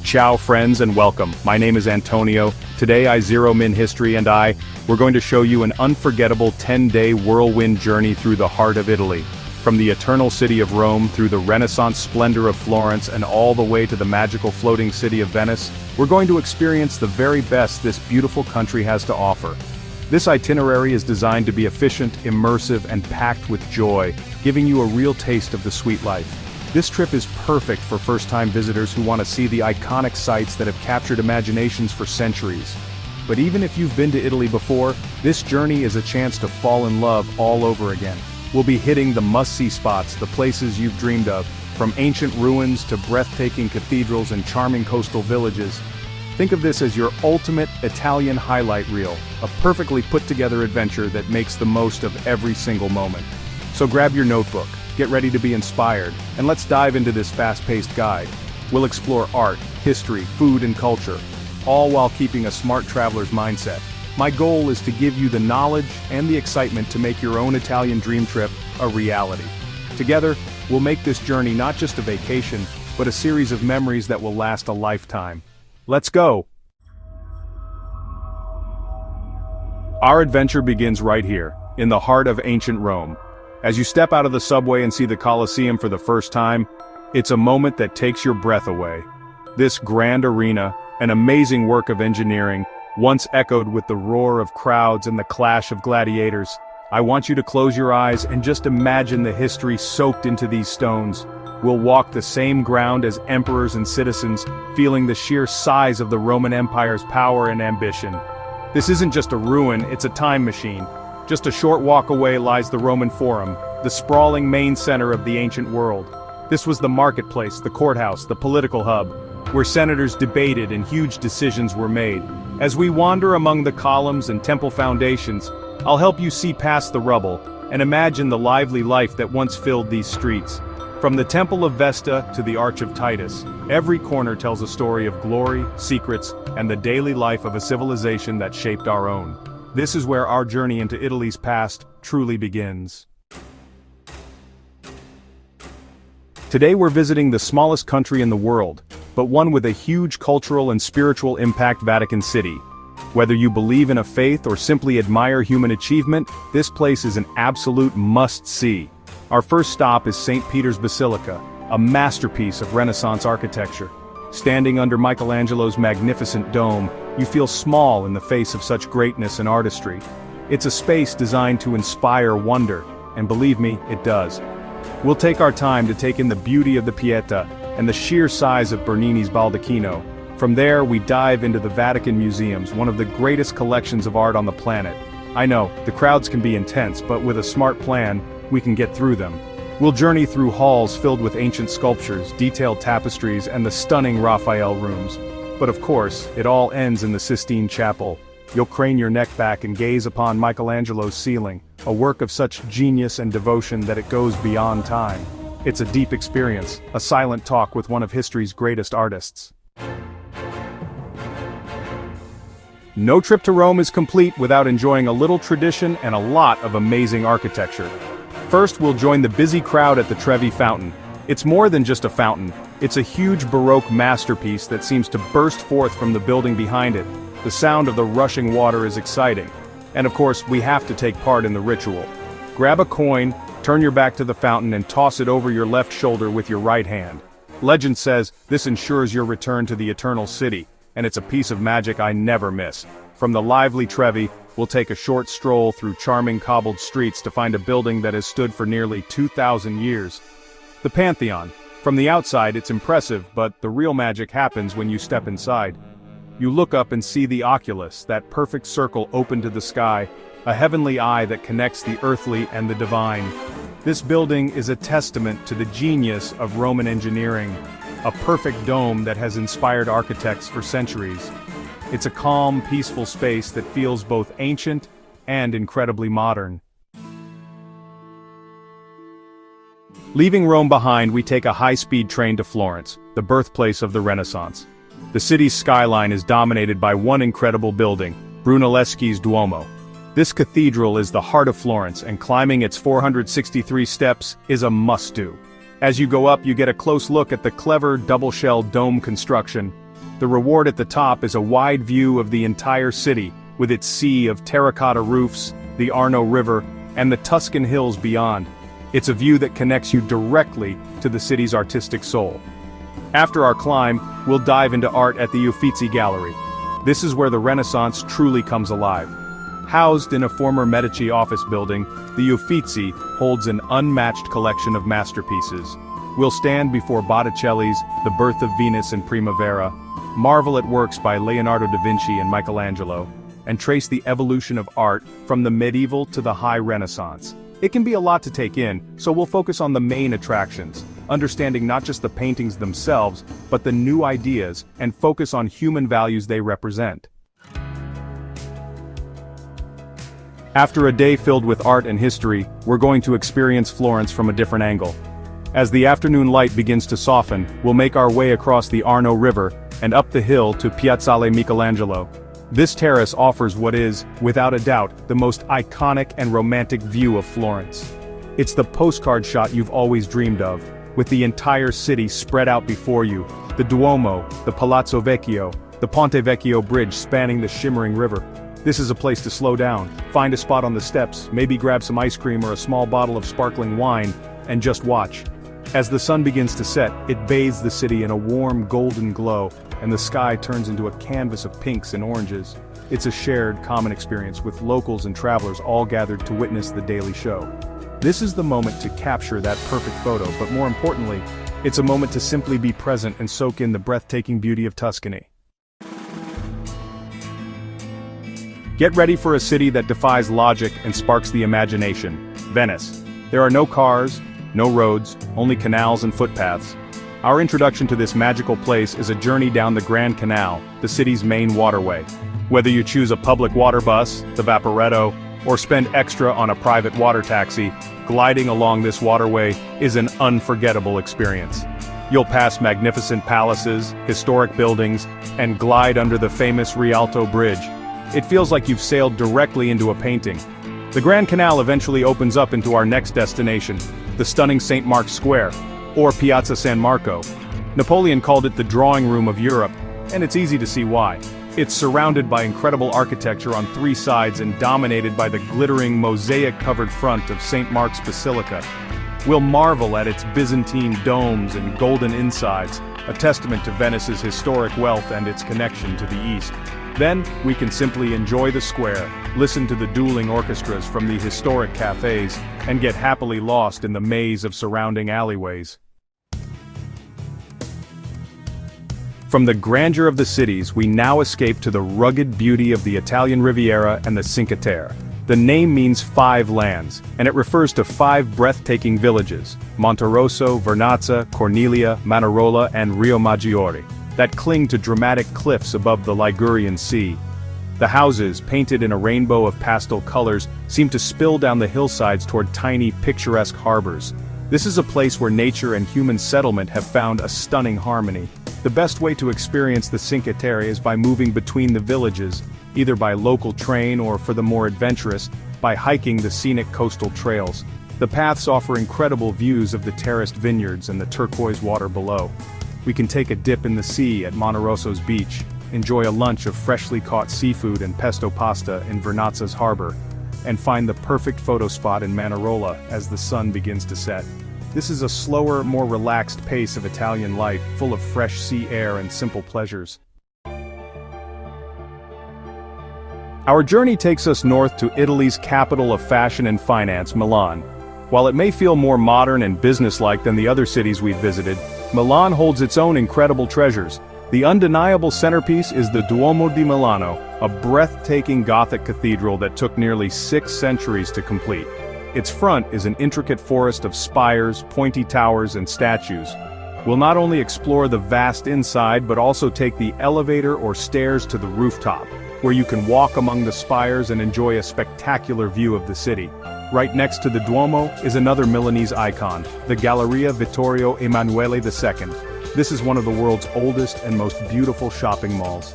Ciao friends and welcome. My name is Antonio. Today I Zero Min History and we're going to show you an unforgettable 10-day whirlwind journey through the heart of Italy. From the eternal city of Rome through the Renaissance splendor of Florence and all the way to the magical floating city of Venice, we're going to experience the very best this beautiful country has to offer. This itinerary is designed to be efficient, immersive, and packed with joy, giving you a real taste of the sweet life. This trip is perfect for first-time visitors who want to see the iconic sites that have captured imaginations for centuries. But even if you've been to Italy before, this journey is a chance to fall in love all over again. We'll be hitting the must-see spots, the places you've dreamed of, from ancient ruins to breathtaking cathedrals and charming coastal villages. Think of this as your ultimate Italian highlight reel, a perfectly put-together adventure that makes the most of every single moment. So grab your notebook, get ready to be inspired, and let's dive into this fast-paced guide. We'll explore art, history, food, and culture, all while keeping a smart traveler's mindset. My goal is to give you the knowledge and the excitement to make your own Italian dream trip a reality. Together, we'll make this journey not just a vacation, but a series of memories that will last a lifetime. Let's go! Our adventure begins right here, in the heart of ancient Rome. As you step out of the subway and see the Colosseum for the first time, it's a moment that takes your breath away. This grand arena, an amazing work of engineering, once echoed with the roar of crowds and the clash of gladiators. I want you to close your eyes and just imagine the history soaked into these stones. We'll walk the same ground as emperors and citizens, feeling the sheer size of the Roman Empire's power and ambition. This isn't just a ruin, it's a time machine. Just a short walk away lies the Roman Forum, the sprawling main center of the ancient world. This was the marketplace, the courthouse, the political hub, where senators debated and huge decisions were made. As we wander among the columns and temple foundations, I'll help you see past the rubble and imagine the lively life that once filled these streets. From the Temple of Vesta to the Arch of Titus, every corner tells a story of glory, secrets, and the daily life of a civilization that shaped our own. This is where our journey into Italy's past truly begins. Today we're visiting the smallest country in the world, but one with a huge cultural and spiritual impact: Vatican City. Whether you believe in a faith or simply admire human achievement, this place is an absolute must-see. Our first stop is St. Peter's Basilica, a masterpiece of Renaissance architecture. Standing under Michelangelo's magnificent dome, you feel small in the face of such greatness and artistry. It's a space designed to inspire wonder, and believe me, it does. We'll take our time to take in the beauty of the Pietà and the sheer size of Bernini's Baldacchino. From there, we dive into the Vatican Museums, one of the greatest collections of art on the planet. I know, the crowds can be intense, but with a smart plan, we can get through them. We'll journey through halls filled with ancient sculptures, detailed tapestries, and the stunning Raphael rooms. But of course, it all ends in the Sistine Chapel. You'll crane your neck back and gaze upon Michelangelo's ceiling, a work of such genius and devotion that it goes beyond time. It's a deep experience, a silent talk with one of history's greatest artists. No trip to Rome is complete without enjoying a little tradition and a lot of amazing architecture. First, we'll join the busy crowd at the Trevi Fountain. It's more than just a fountain, it's a huge Baroque masterpiece that seems to burst forth from the building behind it. The sound of the rushing water is exciting. And of course, we have to take part in the ritual. Grab a coin, turn your back to the fountain and toss it over your left shoulder with your right hand. Legend says this ensures your return to the Eternal City, and it's a piece of magic I never miss. From the lively Trevi, we'll take a short stroll through charming cobbled streets to find a building that has stood for nearly 2,000 years. The Pantheon. From the outside, it's impressive, but the real magic happens when you step inside. You look up and see the oculus, that perfect circle open to the sky, a heavenly eye that connects the earthly and the divine. This building is a testament to the genius of Roman engineering, a perfect dome that has inspired architects for centuries. It's a calm, peaceful space that feels both ancient and incredibly modern. Leaving Rome behind, we take a high-speed train to Florence, the birthplace of the Renaissance. The city's skyline is dominated by one incredible building, Brunelleschi's Duomo. This cathedral is the heart of Florence, and climbing its 463 steps is a must-do. As you go up, you get a close look at the clever double-shell dome construction. The reward at the top is a wide view of the entire city, with its sea of terracotta roofs, the Arno River, and the Tuscan hills beyond. It's a view that connects you directly to the city's artistic soul. After our climb, we'll dive into art at the Uffizi Gallery. This is where the Renaissance truly comes alive. Housed in a former Medici office building, the Uffizi holds an unmatched collection of masterpieces. We'll stand before Botticelli's The Birth of Venus in Primavera, marvel at works by Leonardo da Vinci and Michelangelo, and trace the evolution of art from the medieval to the high Renaissance. It can be a lot to take in, so we'll focus on the main attractions, understanding not just the paintings themselves, but the new ideas, and focus on human values they represent. After a day filled with art and history, we're going to experience Florence from a different angle. As the afternoon light begins to soften, we'll make our way across the Arno River and up the hill to Piazzale Michelangelo. This terrace offers what is, without a doubt, the most iconic and romantic view of Florence. It's the postcard shot you've always dreamed of, with the entire city spread out before you, the Duomo, the Palazzo Vecchio, the Ponte Vecchio bridge spanning the shimmering river. This is a place to slow down, find a spot on the steps, maybe grab some ice cream or a small bottle of sparkling wine, and just watch. As the sun begins to set, it bathes the city in a warm golden glow, and the sky turns into a canvas of pinks and oranges. It's a shared, common experience with locals and travelers all gathered to witness the daily show. This is the moment to capture that perfect photo, but more importantly, it's a moment to simply be present and soak in the breathtaking beauty of Tuscany. Get ready for a city that defies logic and sparks the imagination. Venice. There are no cars, no roads, only canals and footpaths. Our introduction to this magical place is a journey down the Grand Canal, the city's main waterway. Whether you choose a public water bus, the Vaporetto, or spend extra on a private water taxi, gliding along this waterway is an unforgettable experience. You'll pass magnificent palaces, historic buildings, and glide under the famous Rialto Bridge. It feels like you've sailed directly into a painting. The Grand Canal eventually opens up into our next destination, the stunning St. Mark's Square, or Piazza San Marco. Napoleon called it the drawing room of Europe, and it's easy to see why. It's surrounded by incredible architecture on three sides and dominated by the glittering mosaic-covered front of St. Mark's Basilica. We'll marvel at its Byzantine domes and golden insides, a testament to Venice's historic wealth and its connection to the East. Then, we can simply enjoy the square, listen to the dueling orchestras from the historic cafes, and get happily lost in the maze of surrounding alleyways. From the grandeur of the cities, we now escape to the rugged beauty of the Italian Riviera and the Cinque Terre. The name means 5 lands, and it refers to 5 breathtaking villages, Monterosso, Vernazza, Cornelia, Manarola, and Rio Maggiore, that cling to dramatic cliffs above the Ligurian Sea. The houses, painted in a rainbow of pastel colors, seem to spill down the hillsides toward tiny, picturesque harbors. This is a place where nature and human settlement have found a stunning harmony. The best way to experience the Cinque Terre is by moving between the villages, either by local train or, for the more adventurous, by hiking the scenic coastal trails. The paths offer incredible views of the terraced vineyards and the turquoise water below. We can take a dip in the sea at Monterosso's beach, enjoy a lunch of freshly caught seafood and pesto pasta in Vernazza's harbor, and find the perfect photo spot in Manarola as the sun begins to set. This is a slower, more relaxed pace of Italian life, full of fresh sea air and simple pleasures. Our journey takes us north to Italy's capital of fashion and finance, Milan. While it may feel more modern and businesslike than the other cities we've visited, Milan holds its own incredible treasures. The undeniable centerpiece is the Duomo di Milano, a breathtaking Gothic cathedral that took nearly 6 centuries to complete. Its front is an intricate forest of spires, pointy towers, and statues. We'll not only explore the vast inside but also take the elevator or stairs to the rooftop, where you can walk among the spires and enjoy a spectacular view of the city. Right next to the Duomo is another Milanese icon, the Galleria Vittorio Emanuele II. This is one of the world's oldest and most beautiful shopping malls.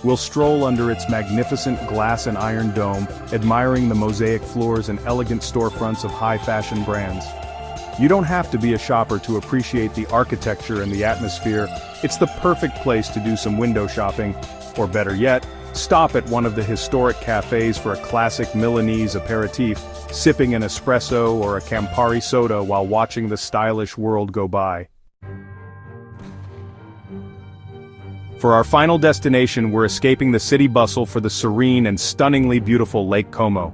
We'll stroll under its magnificent glass and iron dome, admiring the mosaic floors and elegant storefronts of high-fashion brands. You don't have to be a shopper to appreciate the architecture and the atmosphere. It's the perfect place to do some window shopping, or better yet, stop at one of the historic cafes for a classic Milanese aperitif, sipping an espresso or a Campari soda while watching the stylish world go by. For our final destination, we're escaping the city bustle for the serene and stunningly beautiful Lake Como.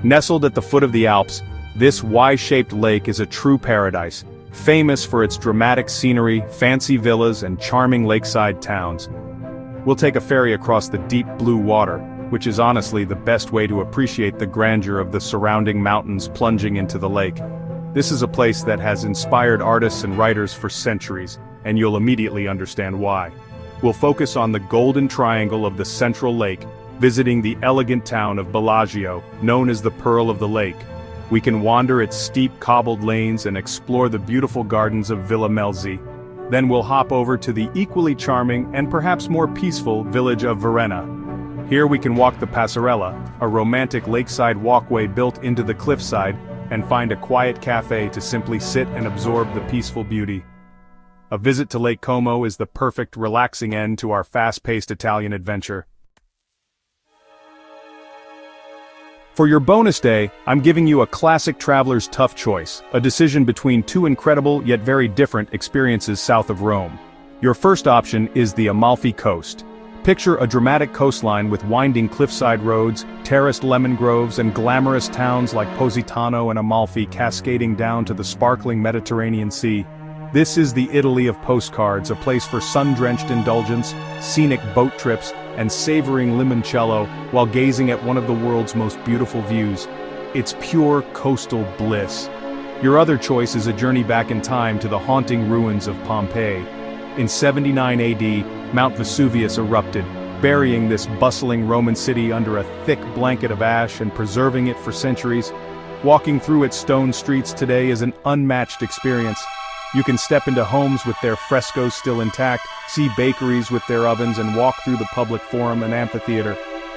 Nestled at the foot of the Alps, this Y-shaped lake is a true paradise, famous for its dramatic scenery, fancy villas, and charming lakeside towns. We'll take a ferry across the deep blue water, which is honestly the best way to appreciate the grandeur of the surrounding mountains plunging into the lake. This is a place that has inspired artists and writers for centuries, and you'll immediately understand why. We'll focus on the golden triangle of the central lake, visiting the elegant town of Bellagio, known as the Pearl of the Lake. We can wander its steep cobbled lanes and explore the beautiful gardens of Villa Melzi. Then we'll hop over to the equally charming and perhaps more peaceful village of Varenna. Here we can walk the Passerella, a romantic lakeside walkway built into the cliffside, and find a quiet cafe to simply sit and absorb the peaceful beauty. A visit to Lake Como is the perfect, relaxing end to our fast-paced Italian adventure. For your bonus day, I'm giving you a classic traveler's tough choice, a decision between two incredible yet very different experiences south of Rome. Your first option is the Amalfi Coast. Picture a dramatic coastline with winding cliffside roads, terraced lemon groves, and glamorous towns like Positano and Amalfi cascading down to the sparkling Mediterranean Sea. This is the Italy of postcards, a place for sun-drenched indulgence, scenic boat trips, and savoring limoncello while gazing at one of the world's most beautiful views. It's pure coastal bliss. Your other choice is a journey back in time to the haunting ruins of Pompeii. In 79 AD, Mount Vesuvius erupted, burying this bustling Roman city under a thick blanket of ash and preserving it for centuries. Walking through its stone streets today is an unmatched experience. You can step into homes with their frescoes still intact, see bakeries with their ovens, and walk through the public forum and amphitheater.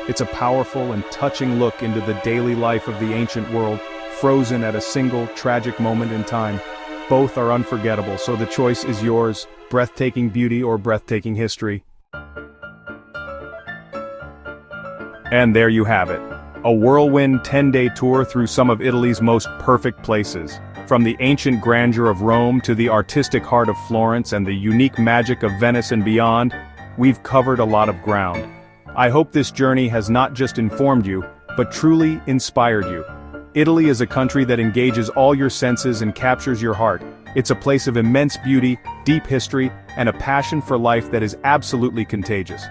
It's a powerful and touching look into the daily life of the ancient world, frozen at a single, tragic moment in time. Both are unforgettable, so the choice is yours: breathtaking beauty or breathtaking history. And there you have it. A whirlwind 10-day tour through some of Italy's most perfect places. From the ancient grandeur of Rome to the artistic heart of Florence and the unique magic of Venice and beyond, we've covered a lot of ground. I hope this journey has not just informed you, but truly inspired you. Italy is a country that engages all your senses and captures your heart. It's a place of immense beauty, deep history, and a passion for life that is absolutely contagious.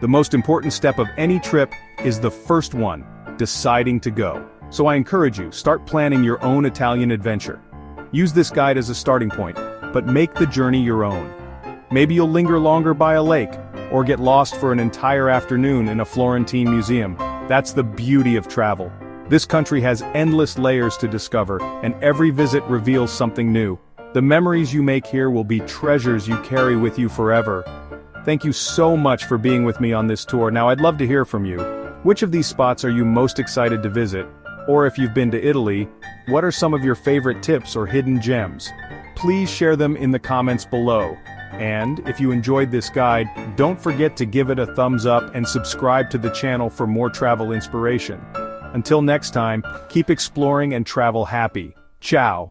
The most important step of any trip is the first one: deciding to go. So I encourage you, start planning your own Italian adventure. Use this guide as a starting point, but make the journey your own. Maybe you'll linger longer by a lake, or get lost for an entire afternoon in a Florentine museum. That's the beauty of travel. This country has endless layers to discover, and every visit reveals something new. The memories you make here will be treasures you carry with you forever. Thank you so much for being with me on this tour. Now I'd love to hear from you. Which of these spots are you most excited to visit? Or if you've been to Italy, what are some of your favorite tips or hidden gems? Please share them in the comments below. And if you enjoyed this guide, don't forget to give it a thumbs up and subscribe to the channel for more travel inspiration. Until next time, keep exploring and travel happy. Ciao.